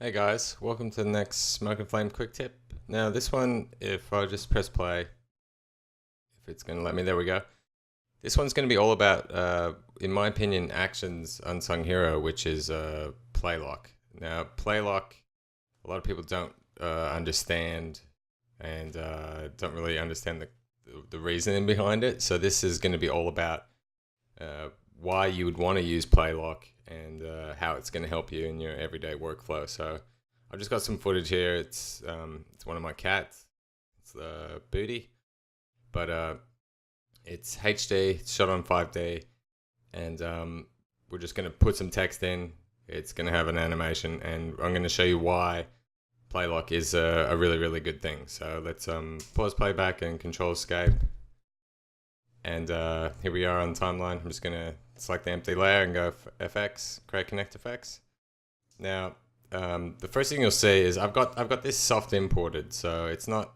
Hey guys, welcome to the next Smoke and Flame quick tip. Now this one, if I just press play, if it's going to let me, there we go. This one's going to be all about, in my opinion, Action's unsung hero, which is Playlock. Now Playlock, a lot of people don't understand and don't really understand the reasoning behind it. So this is going to be all about why you would want to use Playlock and how it's going to help you in your everyday workflow. So I've just got some footage here. It's one of my cats. It's Booty, but it's HD. It's shot on 5D, and we're just going to put some text in. It's going to have an animation, and I'm going to show you why Playlock is a really good thing. So let's pause playback and control escape. And here we are on the timeline. I'm just going to select the empty layer and go FX, create connect effects. Now, the first thing you'll see is I've got this soft imported, so it's not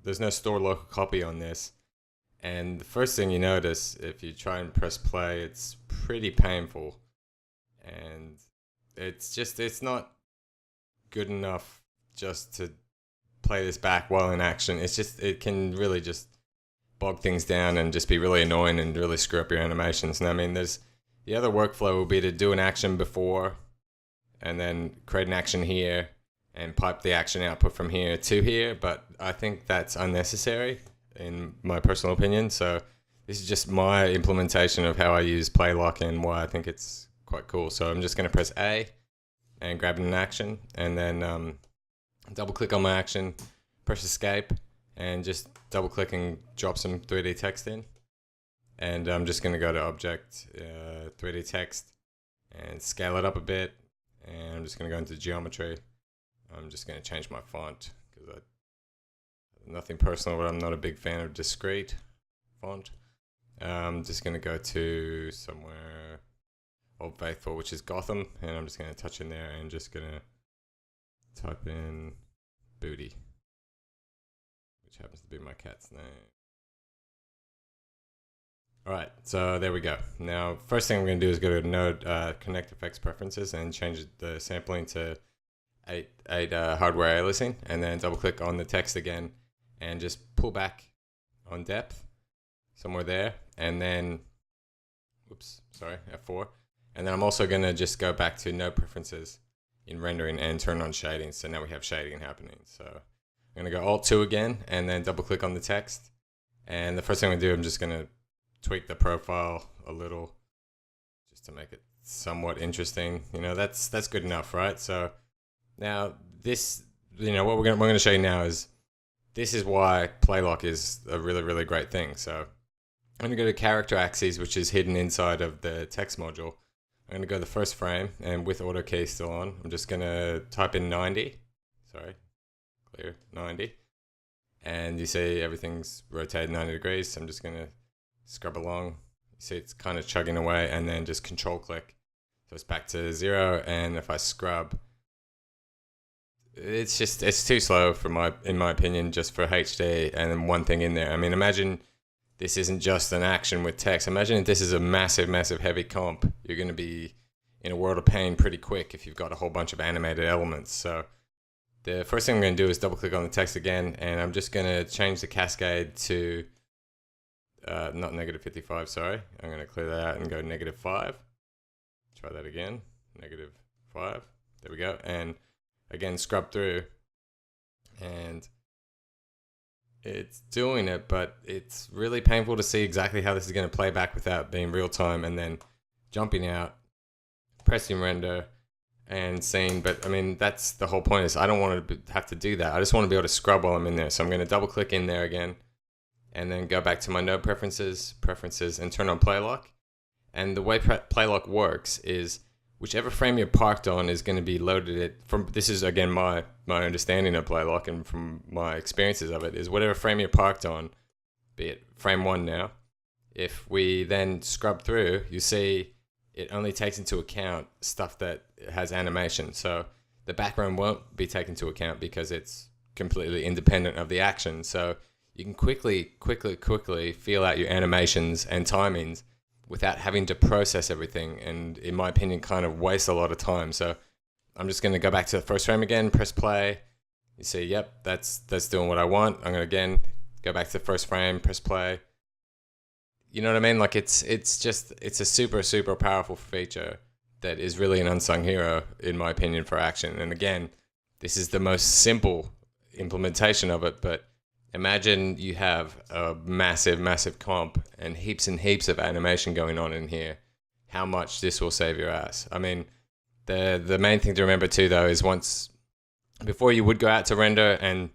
there's no store local copy on this. And the first thing you notice if you try and press play, it's pretty painful, and it's not good enough just to play this back while in action. It can really just bog things down and just be really annoying and really screw up your animations. And I mean, there's the other workflow will be to do an action before and then create an action here and pipe the action output from here to here, but I think that's unnecessary in my personal opinion. So this is just my implementation of how I use Playlock and why I think it's quite cool. So I'm just going to press A and grab an action, and then double click on my action, press escape, and just double click and drop some 3D text in. And I'm just going to go to object, 3D text, and scale it up a bit. And I'm just going to go into geometry. I'm just going to change my font because nothing personal, but I'm not a big fan of discrete font. I'm just going to go to somewhere Old Faithful, which is Gotham, and I'm just going to touch in there and just going to type in Booty, which happens to be my cat's name. Alright, so there we go. Now, first thing I'm going to do is go to Node Connect Effects Preferences and change the sampling to 8 hardware aliasing, and then double click on the text again and just pull back on depth somewhere there, and then, F4. And then I'm also going to just go back to Node Preferences in rendering and turn on shading. So now we have shading happening. So I'm going to go Alt-2 again and then double click on the text. And the first thing I'm going to do, I'm just going to tweak the profile a little just to make it somewhat interesting. You know, that's good enough, right? So now this, what we're going to show you now is this is why Playlock is a really great thing. So I'm going to go to character axes, which is hidden inside of the text module. I'm going to go to the first frame, and with auto key still on, I'm just going to type in 90. Sorry, clear 90. And you see everything's rotated 90 degrees. So I'm just going to scrub along. You see it's kind of chugging away, and then just control click. So it's back to 0. And if I scrub, it's too slow in my opinion, just for HD. And then one thing in there. I mean, imagine this isn't just an action with text. Imagine if this is a massive heavy comp. You're going to be in a world of pain pretty quick if you've got a whole bunch of animated elements. So the first thing I'm going to do is double click on the text again, and I'm just going to change the cascade to not -55, sorry. I'm going to clear that out and go -5. Try that again, -5. There we go. And again, scrub through, and it's doing it, but it's really painful to see exactly how this is going to play back without being real time, and then jumping out, pressing render, and seeing. But I mean, that's the whole point, is I don't want to have to do that. I just want to be able to scrub while I'm in there. So I'm going to double click in there again, and then go back to my node preferences, and turn on Playlock. And the way Playlock works is whichever frame you're parked on is going to be loaded from. This is again my understanding of Playlock, and from my experiences of it, is whatever frame you're parked on, be it frame 1 now. If we then scrub through, you see it only takes into account stuff that has animation. So the background won't be taken into account because it's completely independent of the action. So you can quickly feel out your animations and timings without having to process everything, and in my opinion kind of waste a lot of time. So I'm just going to go back to the first frame again, press play. You see, yep, that's doing what I want. I'm going to again go back to the first frame, press play. You know what I mean? Like it's a super powerful feature that is really an unsung hero in my opinion for action. And again, this is the most simple implementation of it, but imagine you have a massive comp and heaps of animation going on in here. How much this will save your ass. I mean, the main thing to remember too though is before you would go out to render and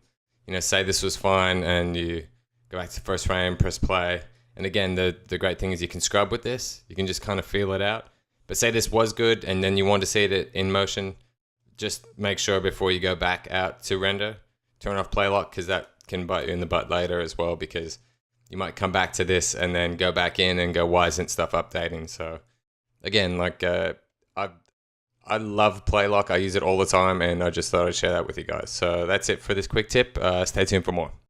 say this was fine and you go back to the first frame, press play. And again, the great thing is you can scrub with this. You can just kind of feel it out. But say this was good and then you want to see it in motion, just make sure before you go back out to render, turn off Playlock, because that can bite you in the butt later as well, because you might come back to this and then go back in and go, why isn't stuff updating? So again, like I love Playlock. I use it all the time and I just thought I'd share that with you guys. So that's it for this quick tip. Stay tuned for more.